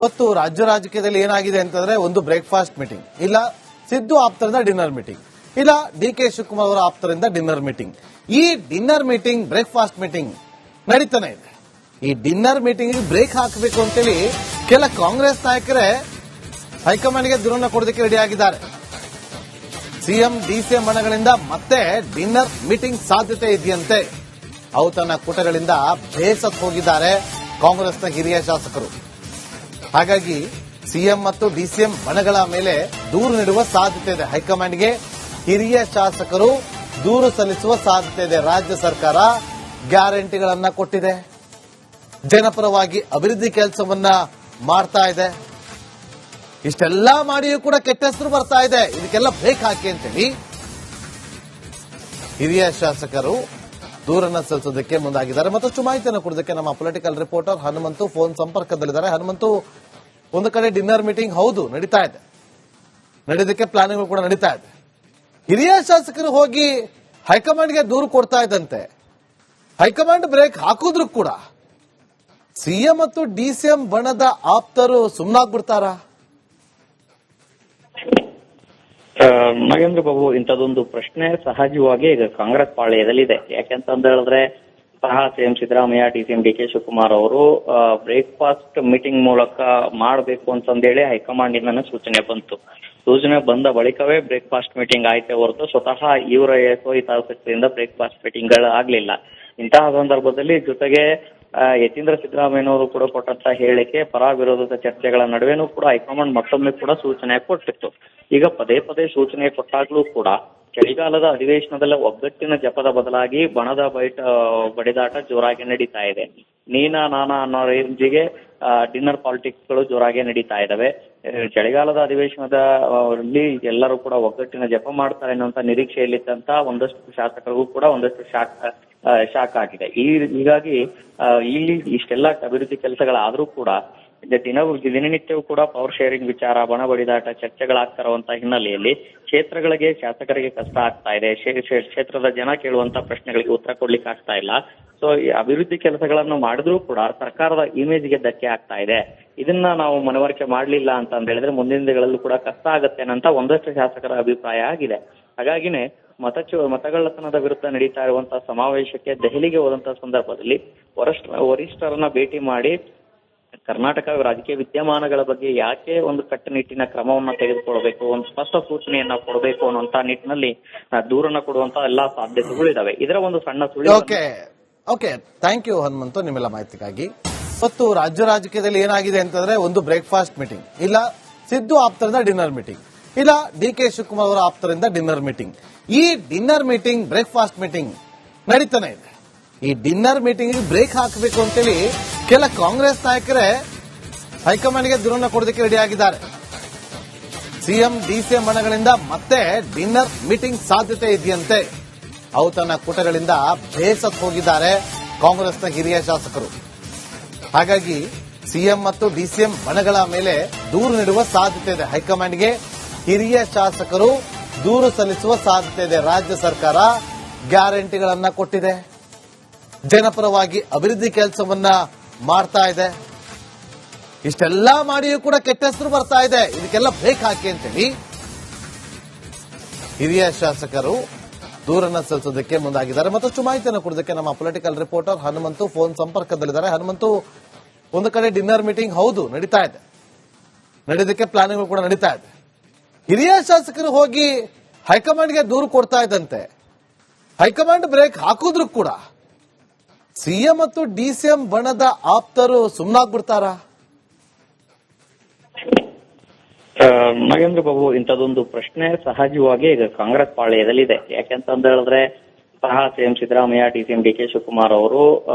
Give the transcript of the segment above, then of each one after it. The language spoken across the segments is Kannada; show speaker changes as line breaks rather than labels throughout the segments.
ಇವತ್ತು ರಾಜ್ಯ ರಾಜಕೀಯದಲ್ಲಿ ಏನಾಗಿದೆ ಅಂತಂದ್ರೆ ಒಂದು ಬ್ರೇಕ್ಫಾಸ್ಟ್ ಮೀಟಿಂಗ್, ಇಲ್ಲ ಸಿದ್ದು ಆಪ್ತರಿಂದ ಡಿನ್ನರ್ ಮೀಟಿಂಗ್, ಇಲ್ಲ ಡಿ ಕೆ ಶಿವಕುಮಾರ್ ಅವರ ಆಪ್ತರಿಂದ ಡಿನ್ನರ್ ಮೀಟಿಂಗ್. ಈ ಡಿನ್ನರ್ ಮೀಟಿಂಗ್ ಬ್ರೇಕ್ಫಾಸ್ಟ್ ಮೀಟಿಂಗ್ ನಡೀತಾನೆ ಇದೆ. ಈ ಡಿನ್ನರ್ ಮೀಟಿಂಗ್ ಬ್ರೇಕ್ ಹಾಕಬೇಕು ಅಂತೇಳಿ ಕೆಲ ಕಾಂಗ್ರೆಸ್ ನಾಯಕರೇ ಹೈಕಮಾಂಡ್ಗೆ ದೂರನ್ನ ಕೊಡೋದಕ್ಕೆ ರೆಡಿ ಆಗಿದ್ದಾರೆ. ಸಿಎಂ ಡಿಸಿಎಂ ಬಣಗಳಿಂದ ಮತ್ತೆ ಡಿನ್ನರ್ ಮೀಟಿಂಗ್ ಸಾಧ್ಯತೆ ಇದೆಯಂತೆ. ಔತಣ ಕೂಟಗಳಿಂದ ಬೇಸತ್ತು ಹೋಗಿದ್ದಾರೆ ಕಾಂಗ್ರೆಸ್ನ ಹಿರಿಯ ಶಾಸಕರು. ಹಾಗಾಗಿ ಸಿಎಂ ಮತ್ತು ಡಿಸಿಎಂ ಬಣಗಳ ಮೇಲೆ ದೂರು ನೀಡುವ ಸಾಧ್ಯತೆ ಇದೆ. ಹೈಕಮಾಂಡ್ಗೆ ಹಿರಿಯ ಶಾಸಕರು ದೂರು ಸಲ್ಲಿಸುವ ಸಾಧ್ಯತೆ ಇದೆ. ರಾಜ್ಯ ಸರ್ಕಾರ ಗ್ಯಾರಂಟಿಗಳನ್ನ ಕೊಟ್ಟಿದೆ, ಜನಪರವಾಗಿ ಅಭಿವೃದ್ಧಿ ಕೆಲಸವನ್ನ ಮಾಡ್ತಾ ಇದೆ. ಇಷ್ಟೆಲ್ಲಾ ಮಾಡಿಯೂ ಕೂಡ ಕೆಟ್ಟ ಹೆಸರು ಬರ್ತಾ ಇದೆ. ಇದಕ್ಕೆಲ್ಲ ಬ್ರೇಕ್ ಹಾಕಿ ಅಂತೇಳಿ ಹಿರಿಯ ಶಾಸಕರು ದೂರನ್ನ ಸಲ್ಲಿಸೋದಕ್ಕೆ ಮುಂದಾಗಿದ್ದಾರೆ. ಮತ್ತಷ್ಟು ಮಾಹಿತಿಯನ್ನು ಕೊಡೋದಕ್ಕೆ ನಮ್ಮ ಪೊಲಿಟಿಕಲ್ ರಿಪೋರ್ಟರ್ ಹನುಮಂತು ಫೋನ್ ಸಂಪರ್ಕದಲ್ಲಿದ್ದಾರೆ. ಹನುಮಂತು, ಒಂದು ಕಡೆ ಡಿನ್ನರ್ ಮೀಟಿಂಗ್ ಹೌದು ನಡೀತಾ ಇದೆ, ನಡೆಯೋದಕ್ಕೆ ಪ್ಲಾನಿಂಗ್ ಕೂಡ ನಡೀತಾ ಇದೆ. ಹಿರಿಯ ಶಾಸಕರು ಹೋಗಿ ಹೈಕಮಾಂಡ್ಗೆ ದೂರು ಕೊಡ್ತಾ ಇದ್ದಂತೆ ಹೈಕಮಾಂಡ್ ಬ್ರೇಕ್ ಹಾಕಿದ್ರು ಕೂಡ ಸಿಎಂ ಮತ್ತು ಡಿಸಿಎಂ ಬಣದ ಆಪ್ತರು ಸುಮ್ಮನಾಗ್ಬಿಡ್ತಾರಾ?
ನಾಗೇಂದ್ರ ಬಾಬು, ಇಂಥದೊಂದು ಪ್ರಶ್ನೆ ಸಹಜವಾಗಿ ಈಗ ಕಾಂಗ್ರೆಸ್ ಪಾಳ್ಯದಲ್ಲಿದೆ. ಯಾಕೆಂತ ಹೇಳಿದ್ರೆ ಸಹ CM Siddaramaiah, DCM D K Shivakumar ಅವರು ಬ್ರೇಕ್ಫಾಸ್ಟ್ ಮೀಟಿಂಗ್ ಮೂಲಕ ಮಾಡಬೇಕು ಅಂತಂದೇಳಿ ಹೈಕಮಾಂಡ್ ಇಂದ ಸೂಚನೆ ಬಂತು. ಸೂಚನೆ ಬಂದ ಬಳಿಕವೇ ಬ್ರೇಕ್ಫಾಸ್ಟ್ ಮೀಟಿಂಗ್ ಆಯ್ತೆ ಹೊರತು ಸ್ವತಃ ಇವರ ಹಿತಾಸಕ್ತಿಯಿಂದ ಬ್ರೇಕ್ಫಾಸ್ಟ್ ಮೀಟಿಂಗ್ ಗಳು ಆಗ್ಲಿಲ್ಲ. ಇಂತಹ ಸಂದರ್ಭದಲ್ಲಿ ಜೊತೆಗೆ ಯತೀಂದ್ರ ಸಿದ್ದರಾಮಯ್ಯನವರು ಕೂಡ ಕೊಟ್ಟಂತ ಹೇಳಿಕೆ ಪರ ವಿರೋಧದ ಚರ್ಚೆಗಳ ನಡುವೆನೂ ಕೂಡ ಹೈಕಮಾಂಡ್ ಮತ್ತೊಮ್ಮೆ ಕೂಡ ಸೂಚನೆ ಕೊಟ್ಟಿತ್ತು. ಈಗ ಪದೇ ಪದೇ ಸೂಚನೆ ಕೊಟ್ಟಾಗ್ಲೂ ಕೂಡ ಚಳಿಗಾಲದ ಅಧಿವೇಶನದಲ್ಲಿ ಒಗ್ಗಟ್ಟಿನ ಜಪದ ಬದಲಾಗಿ ಬಣದ ಬಡಿದಾಟ ಜೋರಾಗಿ ನಡೀತಾ ಇದೆ. ನೀನಾ ನಾನಾ ಅನ್ನೋ ರೇಂಜಿಗೆ ಡಿನ್ನರ್ ಪಾಲಿಟಿಕ್ಸ್ ಗಳು ಜೋರಾಗಿ ನಡೀತಾ ಇದಾವೆ. ಚಳಿಗಾಲದ ಅಧಿವೇಶನದಲ್ಲಿ ಎಲ್ಲರೂ ಕೂಡ ಒಗ್ಗಟ್ಟಿನ ಜಪ ಮಾಡ್ತಾರೆ ಅನ್ನುವಂತ ನಿರೀಕ್ಷೆಯಲ್ಲಿದ್ದಂತ ಒಂದಷ್ಟು ಶಾಸಕರಿಗೂ ಕೂಡ ಒಂದಷ್ಟು ಶಾಕ್ ಆಗಿದೆ. ಹೀಗಾಗಿ ಇಲ್ಲಿ ಇಷ್ಟೆಲ್ಲ ಅಭಿವೃದ್ಧಿ ಕೆಲಸಗಳಾದ್ರೂ ಕೂಡ ದಿನನಿತ್ಯವೂ ಕೂಡ ಪವರ್ ಶೇರಿಂಗ್ ವಿಚಾರ, ಬಣ ಬಡಿದಾಟ ಚರ್ಚೆಗಳಾಗ್ತಾ ಇರುವಂತಹ ಹಿನ್ನೆಲೆಯಲ್ಲಿ ಕ್ಷೇತ್ರಗಳಿಗೆ ಶಾಸಕರಿಗೆ ಕಷ್ಟ ಆಗ್ತಾ ಇದೆ. ಕ್ಷೇತ್ರದ ಜನ ಕೇಳುವಂತ ಪ್ರಶ್ನೆಗಳಿಗೆ ಉತ್ತರ ಕೊಡ್ಲಿಕ್ಕೆ ಆಗ್ತಾ ಇಲ್ಲ. ಸೊ ಈ ಅಭಿವೃದ್ಧಿ ಕೆಲಸಗಳನ್ನು ಮಾಡಿದ್ರೂ ಕೂಡ ಸರ್ಕಾರದ ಇಮೇಜ್ಗೆ ಧಕ್ಕೆ ಆಗ್ತಾ ಇದೆ. ಇದನ್ನ ನಾವು ಮನವರಿಕೆ ಮಾಡ್ಲಿಲ್ಲ ಅಂತ ಹೇಳಿದ್ರೆ ಮುಂದಿನ ದಿನಗಳಲ್ಲೂ ಕೂಡ ಕಷ್ಟ ಆಗತ್ತೆ ಅಂತ ಒಂದಷ್ಟು ಶಾಸಕರ ಅಭಿಪ್ರಾಯ ಆಗಿದೆ. ಹಾಗಾಗಿನೇ ಮತಗಳ್ಳತನದ ವಿರುದ್ಧ ನಡೀತಾ ಇರುವಂತಹ ಸಮಾವೇಶಕ್ಕೆ ದೆಹಲಿಗೆ ಹೋದಂತಹ ಸಂದರ್ಭದಲ್ಲಿ ವರಿಷ್ಠರನ್ನ ಭೇಟಿ ಮಾಡಿ ಕರ್ನಾಟಕ ರಾಜಕೀಯ ವಿದ್ಯಮಾನಗಳ ಬಗ್ಗೆ ಯಾಕೆ ಒಂದು ಕಟ್ಟುನಿಟ್ಟಿನ ಕ್ರಮವನ್ನ ತೆಗೆದುಕೊಳ್ಬೇಕು, ಒಂದು ಸ್ಪಷ್ಟ ಸೂಚನೆಯನ್ನ ಕೊಡಬೇಕು ಅನ್ನುವಂತ ನಿಟ್ಟಿನಲ್ಲಿ ದೂರನ್ನ ಕೊಡುವಂತ ಎಲ್ಲಾ ಸಾಧ್ಯತೆಗಳಿದಾವೆ. ಇದರ ಒಂದು ಸಣ್ಣ ಸುಳಿವು.
ಓಕೆ, ಥ್ಯಾಂಕ್ ಯು ಹನುಮಂತು ನಿಮ್ಮೆಲ್ಲ ಮಾಹಿತಿಗಾಗಿ. ಇವತ್ತು ರಾಜ್ಯ ರಾಜಕೀಯದಲ್ಲಿ ಏನಾಗಿದೆ ಅಂತಂದ್ರೆ ಒಂದು ಬ್ರೇಕ್ಫಾಸ್ಟ್ ಮೀಟಿಂಗ್, ಇಲ್ಲ ಸಿದ್ದು ಆಪ್ತರಿಂದ ಡಿನ್ನರ್ ಮೀಟಿಂಗ್, ಇಲ್ಲ ಡಿ ಕೆ ಶಿವಕುಮಾರ್ ಅವರ ಆಪ್ತರಿಂದ ಡಿನ್ನರ್ ಮೀಟಿಂಗ್. ಈ ಡಿನ್ನರ್ ಮೀಟಿಂಗ್ ಬ್ರೇಕ್ಫಾಸ್ಟ್ ಮೀಟಿಂಗ್ ನಡೀತಾನೆ ಇದೆ. ಈ ಡಿನ್ನರ್ ಮೀಟಿಂಗ್ ಬ್ರೇಕ್ ಹಾಕಬೇಕು ಅಂತೇಳಿ ಕೆಲ ಕಾಂಗ್ರೆಸ್ ನಾಯಕರೇ ಹೈಕಮಾಂಡ್ಗೆ ದೂರನ್ನ ಕೊಡೋದಕ್ಕೆ ರೆಡಿ ಆಗಿದ್ದಾರೆ. ಸಿಎಂ ಡಿಸಿಎಂ ಬಣಗಳಿಂದ ಮತ್ತೆ ಡಿನ್ನರ್ ಮೀಟಿಂಗ್ ಸಾಧ್ಯತೆ ಇದೆಯಂತೆ. ಔತಣ ಕೂಟಗಳಿಂದ ಬೇಸತ್ತು ಹೋಗಿದ್ದಾರೆ ಕಾಂಗ್ರೆಸ್ನ ಹಿರಿಯ ಶಾಸಕರು. ಹಾಗಾಗಿ ಸಿಎಂ ಮತ್ತು ಡಿಸಿಎಂ ಬಣಗಳ ಮೇಲೆ ದೂರು ನೀಡುವ ಸಾಧ್ಯತೆ ಇದೆ. ಹೈಕಮಾಂಡ್ಗೆ ಹಿರಿಯ ಶಾಸಕರು ದೂರು ಸಲ್ಲಿಸುವ ಸಾಧ್ಯತೆ ಇದೆ. ರಾಜ್ಯ ಸರ್ಕಾರ ಗ್ಯಾರಂಟಿಗಳನ್ನ ಕೊಟ್ಟಿದೆ, ಜನಪರವಾಗಿ ಅಭಿವೃದ್ಧಿ ಕೆಲಸವನ್ನ ಮಾಡ್ತಾ ಇದೆ. ಇಷ್ಟೆಲ್ಲಾ ಮಾಡಿಯೂ ಕೂಡ ಕೆಟ್ಟ ಹೆಸರು ಬರ್ತಾ ಇದೆ. ಇದಕ್ಕೆಲ್ಲ ಬ್ರೇಕ್ ಹಾಕಿ ಅಂತೇಳಿ ಹಿರಿಯ ಶಾಸಕರು ದೂರನ್ನ ಸಲ್ಲಿಸೋದಕ್ಕೆ ಮುಂದಾಗಿದ್ದಾರೆ. ಮತ್ತಷ್ಟು ಮಾಹಿತಿಯನ್ನು ಕೊಡೋದಕ್ಕೆ ನಮ್ಮ ಪೊಲಿಟಿಕಲ್ ರಿಪೋರ್ಟರ್ ಹನುಮಂತು ಫೋನ್ ಸಂಪರ್ಕದಲ್ಲಿದ್ದಾರೆ. ಹನುಮಂತು, ಒಂದು ಕಡೆ ಡಿನ್ನರ್ ಮೀಟಿಂಗ್ ಹೌದು ನಡೀತಾ ಇದೆ, ನಡೆಯೋದಕ್ಕೆ ಪ್ಲಾನಿಂಗ್ ಕೂಡ ನಡೀತಾ ಇದೆ. ಹಿರಿಯ ಶಾಸಕರು ಹೋಗಿ ಹೈಕಮಾಂಡ್ಗೆ ದೂರು ಕೊಡ್ತಾ ಇದ್ದಂತೆ ಹೈಕಮಾಂಡ್ ಬ್ರೇಕ್ ಹಾಕಿದ್ರು ಕೂಡ ಸಿಎಂ ಮತ್ತು ಡಿಸಿಎಂ ಬಣದ ಆಪ್ತರು ಸುಮ್ಮನಾಗ್ಬಿಡ್ತಾರಾ?
ನಾಗೇಂದ್ರ ಬಾಬು, ಇಂಥದೊಂದು ಪ್ರಶ್ನೆ ಸಹಜವಾಗಿ ಈಗ ಕಾಂಗ್ರೆಸ್ ಪಾಳ್ಯದಲ್ಲಿದೆ. ಯಾಕೆಂತ ಹೇಳಿದ್ರೆ ಸಹ CM Siddaramaiah, DCM D K Shivakumar ಅವರು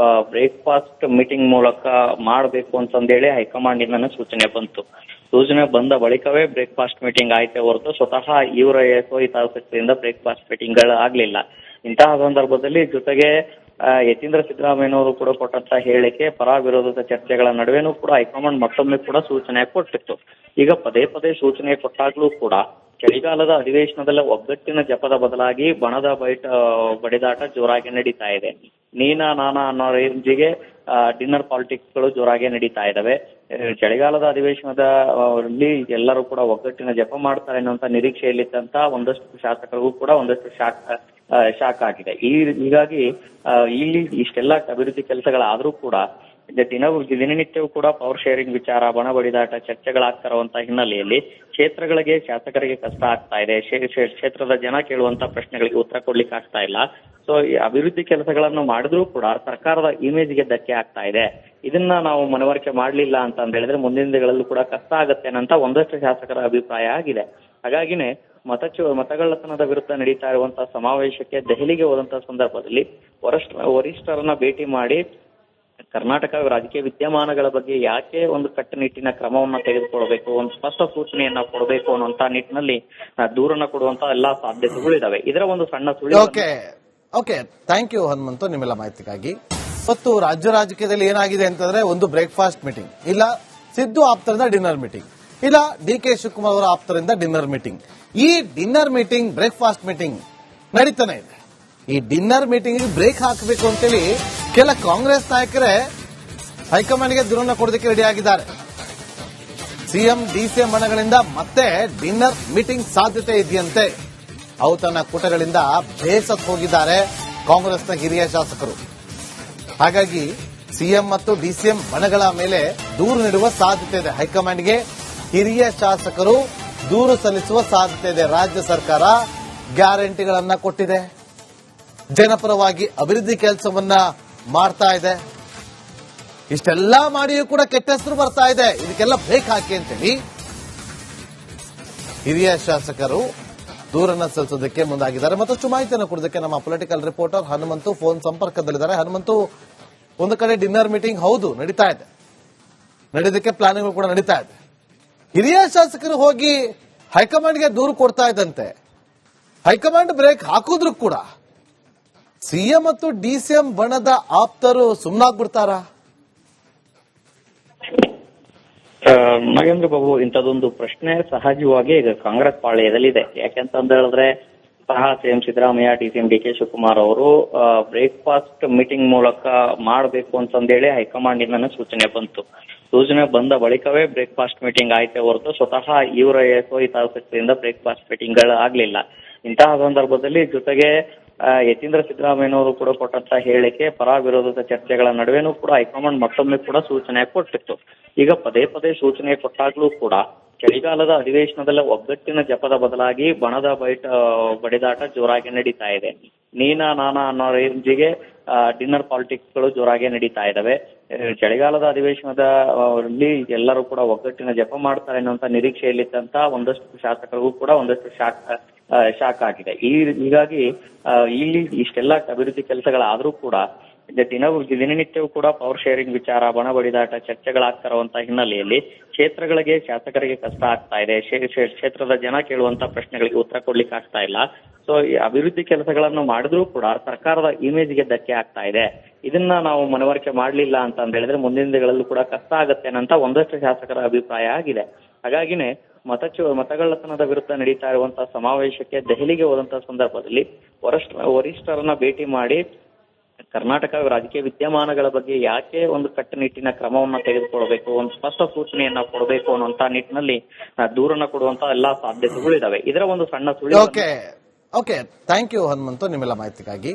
ಬ್ರೇಕ್ಫಾಸ್ಟ್ ಮೀಟಿಂಗ್ ಮೂಲಕ ಮಾಡಬೇಕು ಅಂತಂದೇಳಿ ಹೈಕಮಾಂಡ್ ಇಂದ ಸೂಚನೆ ಬಂತು. ಸೂಚನೆ ಬಂದ ಬಳಿಕವೇ ಬ್ರೇಕ್ಫಾಸ್ಟ್ ಮೀಟಿಂಗ್ ಆಯ್ತೆ ಹೊರತು ಸ್ವತಃ ಇವರ ಹಿತಾಸಕ್ತಿಯಿಂದ ಬ್ರೇಕ್ಫಾಸ್ಟ್ ಮೀಟಿಂಗ್ ಗಳು ಆಗ್ಲಿಲ್ಲ. ಇಂತಹ ಸಂದರ್ಭದಲ್ಲಿ ಜೊತೆಗೆ ಯತೀಂದ್ರ ಸಿದ್ದರಾಮಯ್ಯನವರು ಕೂಡ ಕೊಟ್ಟಂತ ಹೇಳಿಕೆ ಪರ ವಿರೋಧದ ಚರ್ಚೆಗಳ ನಡುವೆನೂ ಕೂಡ ಹೈಕಮಾಂಡ್ ಮತ್ತೊಮ್ಮೆ ಕೂಡ ಸೂಚನೆ ಕೊಟ್ಟಿತ್ತು. ಈಗ ಪದೇ ಪದೇ ಸೂಚನೆ ಕೊಟ್ಟಾಗ್ಲೂ ಕೂಡ ಚಳಿಗಾಲದ ಅಧಿವೇಶನದಲ್ಲಿ ಒಗ್ಗಟ್ಟಿನ ಜಪದ ಬದಲಾಗಿ ಬಣದ ಬಡಿದಾಟ ಜೋರಾಗಿ ನಡೀತಾ ಇದೆ. ನೀನಾ ನಾನಾ ಅನ್ನೋ ರೇಂಜಿಗೆ ಡಿನ್ನರ್ ಪಾಲಿಟಿಕ್ಸ್ ಗಳು ಜೋರಾಗಿ ನಡೀತಾ ಇದಾವೆ. ಚಳಿಗಾಲದ ಅಲ್ಲಿ ಎಲ್ಲರೂ ಕೂಡ ಒಗ್ಗಟ್ಟಿನ ಜಪ ಮಾಡ್ತಾರೆ ಅನ್ನುವಂತ ನಿರೀಕ್ಷೆಯಲ್ಲಿದ್ದಂತ ಒಂದಷ್ಟು ಶಾಸಕರಿಗೂ ಕೂಡ ಒಂದಷ್ಟು ಶಾಕ್ ಆಗಿದೆ. ಹೀಗಾಗಿ ಇಲ್ಲಿ ಇಷ್ಟೆಲ್ಲ ಅಭಿವೃದ್ಧಿ ಕೆಲಸಗಳಾದ್ರೂ ಕೂಡ ದಿನನಿತ್ಯವೂ ಕೂಡ ಪವರ್ ಶೇರಿಂಗ್ ವಿಚಾರ, ಬಣ ಬಡಿದಾಟ ಚರ್ಚೆಗಳಾಗ್ತಾ ಇರುವಂತ ಹಿನ್ನೆಲೆಯಲ್ಲಿ ಕ್ಷೇತ್ರಗಳಿಗೆ ಶಾಸಕರಿಗೆ ಕಷ್ಟ ಆಗ್ತಾ ಇದೆ. ಕ್ಷೇತ್ರದ ಜನ ಕೇಳುವಂತ ಪ್ರಶ್ನೆಗಳಿಗೆ ಉತ್ತರ ಕೊಡ್ಲಿಕ್ಕೆ ಆಗ್ತಾ ಇಲ್ಲ. ಸೊ ಈ ಅಭಿವೃದ್ಧಿ ಕೆಲಸಗಳನ್ನು ಮಾಡಿದ್ರೂ ಕೂಡ ಸರ್ಕಾರದ ಇಮೇಜ್ಗೆ ಧಕ್ಕೆ ಆಗ್ತಾ ಇದೆ. ಇದನ್ನ ನಾವು ಮನವರಿಕೆ ಮಾಡ್ಲಿಲ್ಲ ಅಂತ ಹೇಳಿದ್ರೆ ಮುಂದಿನ ದಿನಗಳಲ್ಲೂ ಕೂಡ ಕಷ್ಟ ಆಗತ್ತೆ ಅನ್ನಂತ ಒಂದಷ್ಟು ಶಾಸಕರ ಅಭಿಪ್ರಾಯ ಆಗಿದೆ. ಹಾಗಾಗಿನೇ ಮತಗಳ್ಳತನದ ವಿರುದ್ಧ ನಡೀತಾ ಇರುವಂತಹ ಸಮಾವೇಶಕ್ಕೆ ದೆಹಲಿಗೆ ಹೋದಂತಹ ಸಂದರ್ಭದಲ್ಲಿ ವರಿಷ್ಠರನ್ನ ಭೇಟಿ ಮಾಡಿ ಕರ್ನಾಟಕ ರಾಜಕೀಯ ವಿದ್ಯಮಾನಗಳ ಬಗ್ಗೆ ಯಾಕೆ ಒಂದು ಕಟ್ಟುನಿಟ್ಟಿನ ಕ್ರಮವನ್ನ ತೆಗೆದುಕೊಳ್ಬೇಕು, ಒಂದು ಸ್ಪಷ್ಟ ಸೂಚನೆಯನ್ನ ಕೊಡಬೇಕು ಅನ್ನುವಂತ ನಿಟ್ಟಿನಲ್ಲಿ ದೂರನ್ನ ಕೊಡುವಂತ ಎಲ್ಲಾ ಸಾಧ್ಯತೆಗಳಿದಾವೆ. ಇದರ ಒಂದು ಸಣ್ಣ ಸುಳಿವು.
ಓಕೆ, ಥ್ಯಾಂಕ್ ಯು ಹನುಮಂತು ನಿಮ್ಮೆಲ್ಲ ಮಾಹಿತಿಗಾಗಿ. ಇವತ್ತು ರಾಜ್ಯ ರಾಜಕೀಯದಲ್ಲಿ ಏನಾಗಿದೆ ಅಂತಂದ್ರೆ ಒಂದು ಬ್ರೇಕ್ಫಾಸ್ಟ್ ಮೀಟಿಂಗ್, ಇಲ್ಲ ಸಿದ್ದು ಆಪ್ತರಿಂದ ಡಿನ್ನರ್ ಮೀಟಿಂಗ್, ಇಲ್ಲ ಡಿ.ಕೆ. ಶಿವಕುಮಾರ್ ಅವರ ಆಪ್ತರಿಂದ ಡಿನ್ನರ್ ಮೀಟಿಂಗ್. ಈ ಡಿನ್ನರ್ ಮೀಟಿಂಗ್ ಬ್ರೇಕ್ಫಾಸ್ಟ್ ಮೀಟಿಂಗ್ ನಡೀತಾನೆ ಇದೆ. ಈ ಡಿನ್ನರ್ ಮೀಟಿಂಗ್ ಬ್ರೇಕ್ ಹಾಕಬೇಕು ಅಂತೇಳಿ ಕೆಲ ಕಾಂಗ್ರೆಸ್ ನಾಯಕರೇ ಹೈಕಮಾಂಡ್ಗೆ ದೂರನ್ನ ಕೊಡೋದಕ್ಕೆ ರೆಡಿ ಆಗಿದ್ದಾರೆ. ಸಿಎಂ ಡಿಸಿಎಂ ಬಣಗಳಿಂದ ಮತ್ತೆ ಡಿನ್ನರ್ ಮೀಟಿಂಗ್ ಸಾಧ್ಯತೆ ಇದೆಯಂತೆ. ಔತಣ ಕೂಟಗಳಿಂದ ಬೇಸತ್ತು ಹೋಗಿದ್ದಾರೆ ಕಾಂಗ್ರೆಸ್ನ ಹಿರಿಯ ಶಾಸಕರು. ಹಾಗಾಗಿ ಸಿಎಂ ಮತ್ತು ಡಿಸಿಎಂ ಬಣಗಳ ಮೇಲೆ ದೂರು ನೀಡುವ ಸಾಧ್ಯತೆ ಇದೆ. ಹೈಕಮಾಂಡ್ಗೆ ಹಿರಿಯ ಶಾಸಕರು ದೂರು ಸಲ್ಲಿಸುವ ಸಾಧ್ಯತೆ ಇದೆ. ರಾಜ್ಯ ಸರ್ಕಾರ ಗ್ಯಾರಂಟಿಗಳನ್ನ ಕೊಟ್ಟಿದೆ, ಜನಪರವಾಗಿ ಅಭಿವೃದ್ಧಿ ಕೆಲಸವನ್ನ ಮಾಡ್ತಾ ಇದೆ. ಇಷ್ಟೆಲ್ಲ ಮಾಡಿಯೂ ಕೂಡ ಕೆಟ್ಟ ಹೆಸರು ಬರ್ತಾ ಇದೆ. ಇದಕ್ಕೆಲ್ಲ ಬ್ರೇಕ್ ಹಾಕಿ ಅಂತೇಳಿ ಹಿರಿಯ ಶಾಸಕರು ದೂರನ್ನ ಸಲ್ಲಿಸೋದಕ್ಕೆ ಮುಂದಾಗಿದ್ದಾರೆ. ಮತ್ತಷ್ಟು ಮಾಹಿತಿಯನ್ನು ಕೊಡೋದಕ್ಕೆ ನಮ್ಮ ಪೊಲಿಟಿಕಲ್ ರಿಪೋರ್ಟರ್ ಹನುಮಂತು ಫೋನ್ ಸಂಪರ್ಕದಲ್ಲಿದ್ದಾರೆ. ಹನುಮಂತು, ಒಂದು ಕಡೆ ಡಿನ್ನರ್ ಮೀಟಿಂಗ್ ಹೌದು ನಡೀತಾ ಇದೆ, ನಡೆಯೋದಕ್ಕೆ ಪ್ಲಾನಿಂಗ್ ಕೂಡ ನಡೀತಾ ಇದೆ. ಹಿರಿಯ ಶಾಸಕರು ಹೋಗಿ ಹೈಕಮಾಂಡ್ಗೆ ದೂರು ಕೊಡ್ತಾ ಇದ್ದಂತೆ ಹೈಕಮಾಂಡ್ ಬ್ರೇಕ್ ಹಾಕಿದ್ರು ಕೂಡ ಸಿಎಂ ಮತ್ತು ಡಿಸಿಎಂ ಬಣದ ಆಪ್ತರು ಸುಮ್ಮನಾಗ್ಬಿಡ್ತಾರಾ?
ನಾಗೇಂದ್ರ ಬಾಬು, ಇಂಥದೊಂದು ಪ್ರಶ್ನೆ ಸಹಜವಾಗಿ ಈಗ ಕಾಂಗ್ರೆಸ್ ಪಾಳೆಯದಲ್ಲಿದೆ. ಯಾಕೆಂತ ಹೇಳಿದ್ರೆ ಸಹ ಸಿಎಂ ಸಿದ್ದರಾಮಯ್ಯ, ಡಿಸಿಎಂ ಡಿ.ಕೆ. ಶಿವಕುಮಾರ್ ಅವರು ಬ್ರೇಕ್ಫಾಸ್ಟ್ ಮೀಟಿಂಗ್ ಮೂಲಕ ಮಾಡಬೇಕು ಅಂತಂದೇಳಿ ಹೈಕಮಾಂಡ್ ಇಂದ ಸೂಚನೆ ಬಂತು. ಸೂಚನೆ ಬಂದ ಬಳಿಕವೇ ಬ್ರೇಕ್ಫಾಸ್ಟ್ ಮೀಟಿಂಗ್ ಆಯ್ತೆ ಹೊರತು ಸ್ವತಃ ಇವರ ಹಿತಾಸಕ್ತಿಯಿಂದ ಬ್ರೇಕ್ಫಾಸ್ಟ್ ಮೀಟಿಂಗ್ ಗಳು ಆಗ್ಲಿಲ್ಲ. ಇಂತಹ ಸಂದರ್ಭದಲ್ಲಿ ಜೊತೆಗೆ ಯತೀಂದ್ರ ಸಿದ್ದರಾಮಯ್ಯನವರು ಕೂಡ ಕೊಟ್ಟಂತ ಹೇಳಿಕೆ, ಪರ ವಿರೋಧದ ಚರ್ಚೆಗಳ ನಡುವೆನೂ ಕೂಡ ಹೈಕಮಾಂಡ್ ಮತ್ತೊಮ್ಮೆ ಕೂಡ ಸೂಚನೆ ಕೊಟ್ಟಿತ್ತು. ಈಗ ಪದೇ ಪದೇ ಸೂಚನೆ ಕೊಟ್ಟಾಗ್ಲೂ ಕೂಡ ಚಳಿಗಾಲದ ಅಧಿವೇಶನದಲ್ಲಿ ಒಗ್ಗಟ್ಟಿನ ಜಪದ ಬದಲಾಗಿ ಬಣದ ಬಡಿದಾಟ ಜೋರಾಗಿ ನಡೀತಾ ಇದೆ. ನೀನಾ ನಾನಾ ಅನ್ನೋ ರೇಂಜಿಗೆ ಡಿನ್ನರ್ ಪಾಲಿಟಿಕ್ಸ್ ಗಳು ಜೋರಾಗಿ ನಡೀತಾ ಇದಾವೆ. ಚಳಿಗಾಲದ ಅಲ್ಲಿ ಎಲ್ಲರೂ ಕೂಡ ಒಗ್ಗಟ್ಟಿನ ಜಪ ಮಾಡ್ತಾರೆ ಅನ್ನುವಂತ ನಿರೀಕ್ಷೆಯಲ್ಲಿದ್ದಂತ ಒಂದಷ್ಟು ಶಾಸಕರಿಗೂ ಕೂಡ ಒಂದಷ್ಟು ಶಾಕ್ ಆಗಿದೆ. ಹೀಗಾಗಿ ಇಲ್ಲಿ ಇಷ್ಟೆಲ್ಲ ಅಭಿವೃದ್ಧಿ ಕೆಲಸಗಳಾದ್ರೂ ಕೂಡ ದಿನನಿತ್ಯವೂ ಕೂಡ ಪವರ್ ಶೇರಿಂಗ್ ವಿಚಾರ, ಬಣ ಬಡಿದಾಟ ಚರ್ಚೆಗಳಾಗ್ತಾ ಇರುವಂತ ಹಿನ್ನೆಲೆಯಲ್ಲಿ ಕ್ಷೇತ್ರಗಳಿಗೆ ಶಾಸಕರಿಗೆ ಕಷ್ಟ ಆಗ್ತಾ ಇದೆ. ಕ್ಷೇತ್ರದ ಜನ ಕೇಳುವಂತ ಪ್ರಶ್ನೆಗಳಿಗೆ ಉತ್ತರ ಕೊಡ್ಲಿಕ್ಕೆ ಆಗ್ತಾ ಇಲ್ಲ. ಸೊ ಈ ಅಭಿವೃದ್ಧಿ ಕೆಲಸಗಳನ್ನು ಮಾಡಿದ್ರೂ ಕೂಡ ಸರ್ಕಾರದ ಇಮೇಜ್ಗೆ ಧಕ್ಕೆ ಆಗ್ತಾ ಇದೆ. ಇದನ್ನ ನಾವು ಮನವರಿಕೆ ಮಾಡ್ಲಿಲ್ಲ ಅಂತ ಹೇಳಿದ್ರೆ ಮುಂದಿನ ದಿನಗಳಲ್ಲೂ ಕೂಡ ಕಷ್ಟ ಆಗತ್ತೆ ಅನ್ನಂತ ಒಂದಷ್ಟು ಶಾಸಕರ ಅಭಿಪ್ರಾಯ ಆಗಿದೆ. ಹಾಗಾಗಿನೇ ಮತಗಳ್ಳತನದ ವಿರುದ್ಧ ನಡೀತಾ ಇರುವಂತಹ ಸಮಾವೇಶಕ್ಕೆ ದೆಹಲಿಗೆ ಹೋದಂತಹ ಸಂದರ್ಭದಲ್ಲಿ ವರಿಷ್ಠರನ್ನ ಭೇಟಿ ಮಾಡಿ ಕರ್ನಾಟಕ ರಾಜಕೀಯ ವಿದ್ಯಮಾನಗಳ ಬಗ್ಗೆ ಯಾಕೆ ಒಂದು ಕಟ್ಟುನಿಟ್ಟಿನ ಕ್ರಮವನ್ನ ತೆಗೆದುಕೊಳ್ಬೇಕು, ಒಂದು ಸ್ಪಷ್ಟ ಸೂಚನೆಯನ್ನ ಕೊಡಬೇಕು ಅನ್ನುವಂತ ನಿಟ್ಟಿನಲ್ಲಿ ದೂರನ್ನ ಕೊಡುವಂತ ಎಲ್ಲಾ ಸಾಧ್ಯತೆಗಳಿದಾವೆ. ಇದರ ಒಂದು ಸಣ್ಣ ಸುಳಿವು.
ಓಕೆ, ಥ್ಯಾಂಕ್ ಯು ಹನುಮಂತು ನಿಮ್ಮೆಲ್ಲ ಮಾಹಿತಿಗಾಗಿ.